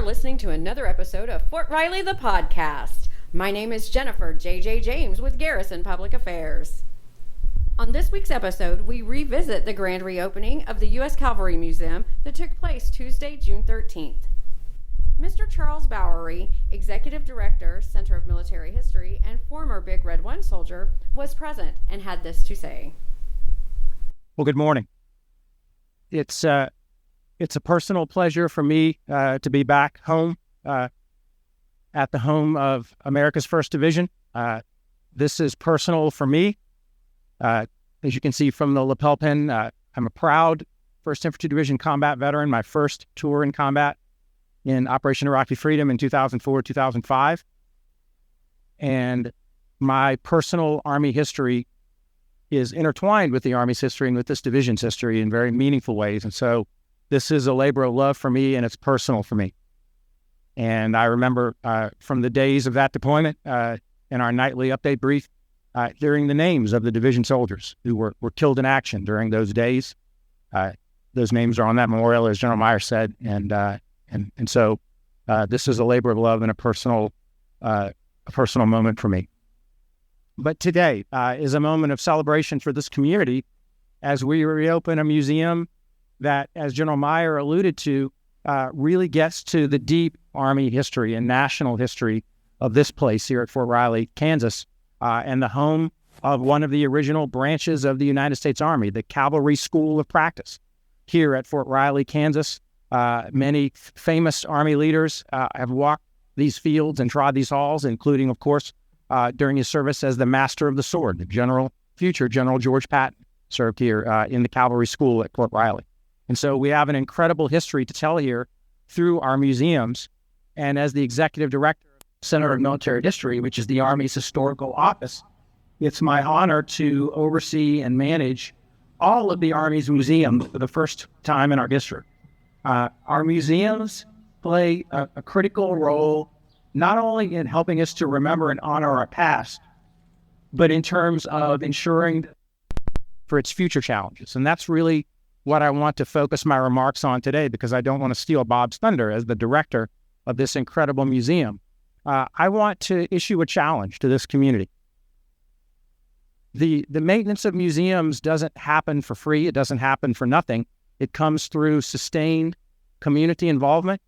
are listening to another episode of Fort Riley the Podcast. My name is Jennifer J.J. James with Garrison Public Affairs. On this week's episode, we revisit the grand reopening of the U.S. Cavalry Museum that took place Tuesday, June 13th. Mr. Charles Bowery, Executive Director, Center of Military History, and former Big Red One soldier, was present and had this to say. Well, good morning. It's a personal pleasure for me to be back home at the home of America's 1st Division. This is personal for me. As you can see from the lapel pin, I'm a proud 1st Infantry Division combat veteran, my first tour in combat in Operation Iraqi Freedom in 2004-2005. And my personal Army history is intertwined with the Army's history and with this division's history in very meaningful ways. And so this is a labor of love for me, and it's personal for me. And I remember from the days of that deployment in our nightly update brief, hearing the names of the division soldiers who were killed in action during those days. Those names are on that memorial, as General Meyer said. And so this is a labor of love and a personal moment for me. But today is a moment of celebration for this community as we reopen a museum that, as General Meyer alluded to, really gets to the deep Army history and national history of this place here at Fort Riley, Kansas, and the home of one of the original branches of the United States Army, the Cavalry School of Practice here at Fort Riley, Kansas. Many famous Army leaders have walked these fields and trod these halls, including, of course, during his service as the Master of the Sword, the future General George Patton served here in the Cavalry School at Fort Riley. And so we have an incredible history to tell here through our museums. And as the Executive Director of the Center of Military History, which is the Army's historical office, it's my honor to oversee and manage all of the Army's museums for the first time in our history. Our museums play a critical role not only in helping us to remember and honor our past, but in terms of ensuring for its future challenges. And that's really what I want to focus my remarks on today, because I don't want to steal Bob's thunder as the director of this incredible museum. I want to issue a challenge to this community. The maintenance of museums doesn't happen for free. It doesn't happen for nothing. It comes through sustained community involvement.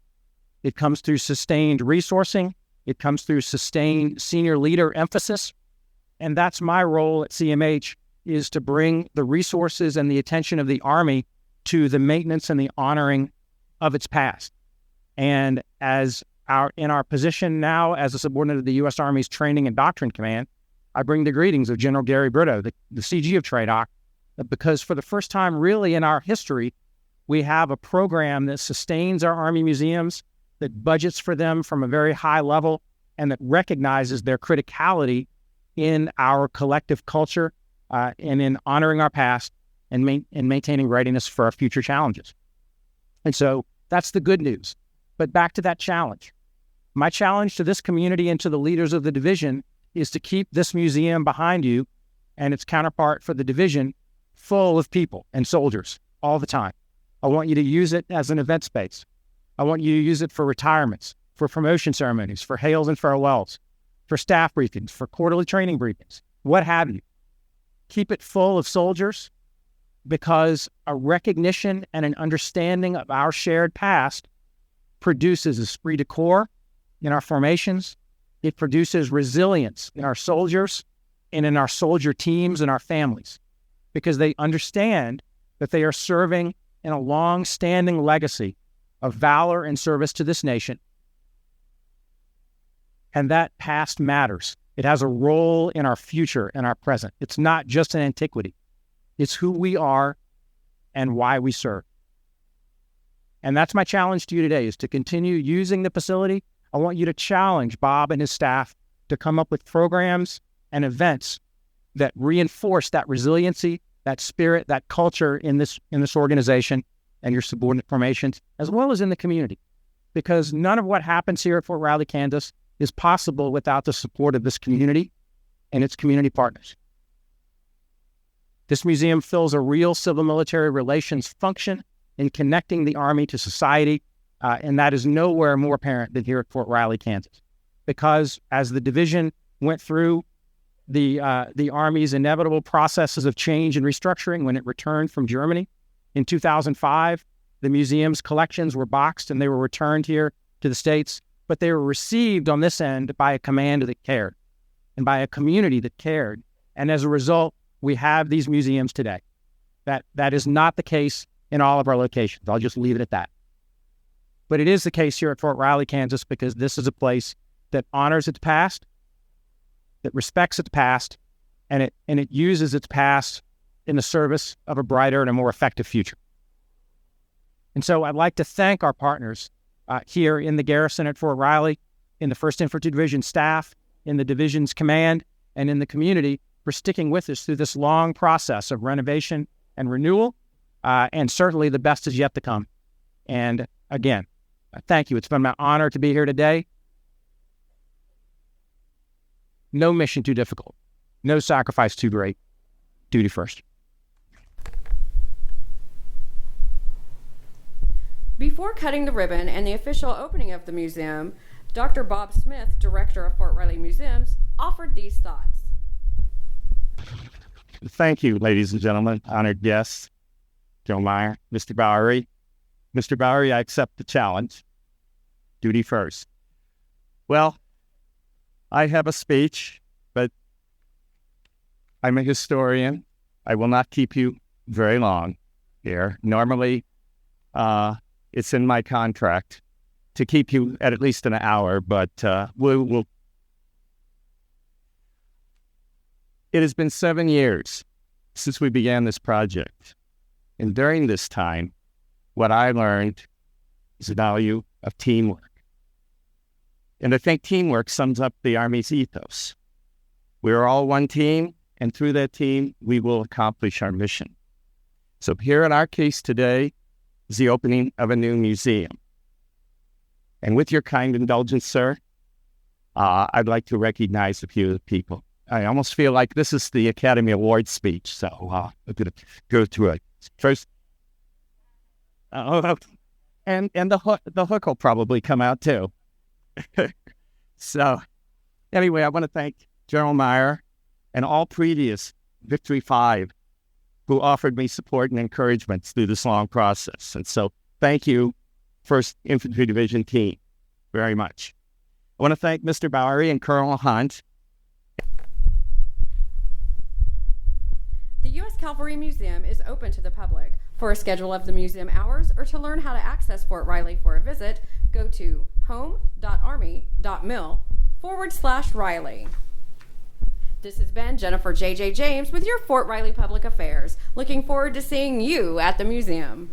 It comes through sustained resourcing. It comes through sustained senior leader emphasis. And that's my role at CMH, is to bring the resources and the attention of the Army to the maintenance and the honoring of its past. And in our position now as a subordinate of the U.S. Army's Training and Doctrine Command, I bring the greetings of General Gary Brito, the CG of TRADOC, because for the first time really in our history, we have a program that sustains our Army museums, that budgets for them from a very high level, and that recognizes their criticality in our collective culture and in honoring our past and maintaining readiness for our future challenges. And so that's the good news. But back to that challenge. My challenge to this community and to the leaders of the division is to keep this museum behind you and its counterpart for the division full of people and soldiers all the time. I want you to use it as an event space. I want you to use it for retirements, for promotion ceremonies, for hails and farewells, for staff briefings, for quarterly training briefings, what have you. Keep it full of soldiers, because a recognition and an understanding of our shared past produces esprit de corps in our formations. It produces resilience in our soldiers and in our soldier teams and our families, because they understand that they are serving in a long-standing legacy of valor and service to this nation. And that past matters. It has a role in our future and our present. It's not just an antiquity. It's who we are and why we serve. And that's my challenge to you today, is to continue using the facility. I want you to challenge Bob and his staff to come up with programs and events that reinforce that resiliency, that spirit, that culture in this organization and your subordinate formations, as well as in the community. Because none of what happens here at Fort Riley, Kansas is possible without the support of this community and its community partners. This museum fills a real civil-military relations function in connecting the Army to society And that is nowhere more apparent than here at Fort Riley, Kansas. Because as the division went through the Army's inevitable processes of change and restructuring when it returned from Germany in 2005, the museum's collections were boxed and they were returned here to the States, but they were received on this end by a command that cared and by a community that cared. And as a result, we have these museums today. That is not the case in all of our locations. I'll just leave it at that. But it is the case here at Fort Riley, Kansas, because this is a place that honors its past, that respects its past, and it uses its past in the service of a brighter and a more effective future. And so I'd like to thank our partners here in the garrison at Fort Riley, in the 1st Infantry Division staff, in the division's command, and in the community for sticking with us through this long process of renovation and renewal, and certainly the best is yet to come. And again, thank you. It's been my honor to be here today. No mission too difficult. No sacrifice too great. Duty first. Before cutting the ribbon and the official opening of the museum, Dr. Bob Smith, director of Fort Riley Museums, offered these thoughts. Thank you, ladies and gentlemen, honored guests, Joe Meyer, Mr. Bowery. Mr. Bowery, I accept the challenge. Duty first. Well, I have a speech, but I'm a historian. I will not keep you very long here. Normally, it's in my contract to keep you at least an hour, but we'll. It has been 7 years since we began this project. And during this time, what I learned is the value of teamwork. And I think teamwork sums up the Army's ethos. We are all one team, and through that team, we will accomplish our mission. So here in our case today is the opening of a new museum. And with your kind indulgence, sir, I'd like to recognize a few of the people. I almost feel like this is the Academy Award speech, so I'm going to go through it. First, and the hook will probably come out too. So, anyway, I want to thank General Meyer and all previous Victory 5 who offered me support and encouragement through this long process. And so, thank you, 1st Infantry Division team, very much. I want to thank Mr. Bowery and Colonel Hunt. The U.S. Cavalry Museum is open to the public. For a schedule of the museum hours or to learn how to access Fort Riley for a visit, go to home.army.mil/Riley. This has been Jennifer J.J. James with your Fort Riley Public Affairs. Looking forward to seeing you at the museum.